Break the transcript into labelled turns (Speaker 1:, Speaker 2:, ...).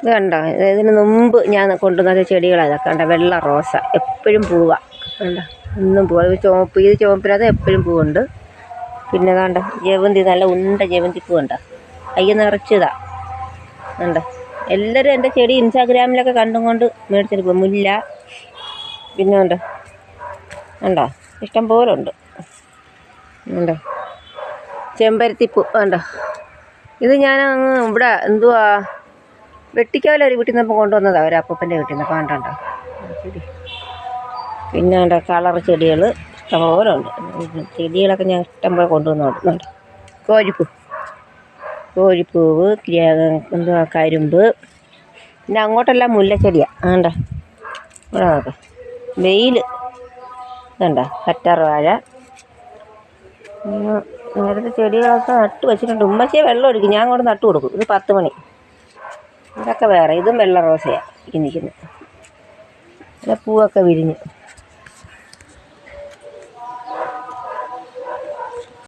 Speaker 1: ഇത് കണ്ടോ, ഇതിന് മുമ്പ് ഞാൻ കൊണ്ടുവന്ന ചെടികളാണ് ഇതൊക്കെ. കണ്ടോ, വെള്ള റോസ എപ്പോഴും പൂവാ. കണ്ടോ, ഇന്നും പൂവ്. ഇത് ചുവപ്പ്, ഇത് ചുവപ്പിനകത്ത് എപ്പോഴും പൂവുണ്ട്. പിന്നെ കണ്ടോ ജവന്തി, നല്ല ഉണ്ട ജവന്തി പൂ കണ്ടോ, കയ്യിൽ നിറച്ചതാ. കണ്ടോ, എല്ലാവരും എൻ്റെ ചെടി ഇൻസ്റ്റാഗ്രാമിലൊക്കെ കണ്ടും കൊണ്ട് മേടിച്ചിട്ട് പോകും. മുല്ല പിന്നെ കണ്ടോ, കണ്ടോ ഇഷ്ടം പോലെ ഉണ്ട്. കണ്ടോ ചെമ്പരത്തിപ്പൂ കണ്ടോ. ഇത് ഞാൻ അങ്ങ് ഇവിടെ എന്തുവാ വെട്ടിക്കാവിലെ ഒരു വീട്ടിൽ നിന്നപ്പോൾ കൊണ്ടുവന്നതാണ്, ഒരു അപ്പൂപ്പൻ്റെ വീട്ടിൽ നിന്ന്. കണ്ടോ ചെടി. പിന്നെ കണ്ടോ കളർ ചെടികൾ ഇഷ്ടംപോലെ ഉണ്ട്. ചെടികളൊക്കെ ഞാൻ ഇഷ്ടംപോലെ കൊണ്ടുവന്നുണ്ട്. കോഴിപ്പൂവ്, എന്തുവാ കരിമ്പ്. പിന്നെ അങ്ങോട്ടെല്ലാം മുല്ലച്ചെടിയാണ്. കണ്ടോ ഇവിടെ നോക്ക്, വെയിൽ കണ്ടോ, കറ്റാർവാഴ. നേരത്തെ ചെടികളൊക്കെ നട്ട് വെച്ചിട്ടുണ്ട്. ഉമ്മച്ചേ വെള്ളം ഒഴിക്കും, ഞാൻ കൊണ്ട് നട്ട് കൊടുക്കും. ഇത് 10 മണി. ഇതൊക്കെ വേറെ. ഇതും വെള്ള റോസയാണ് നിൽക്കുന്നത്. പിന്നെ പൂവൊക്കെ വിരിഞ്ഞു.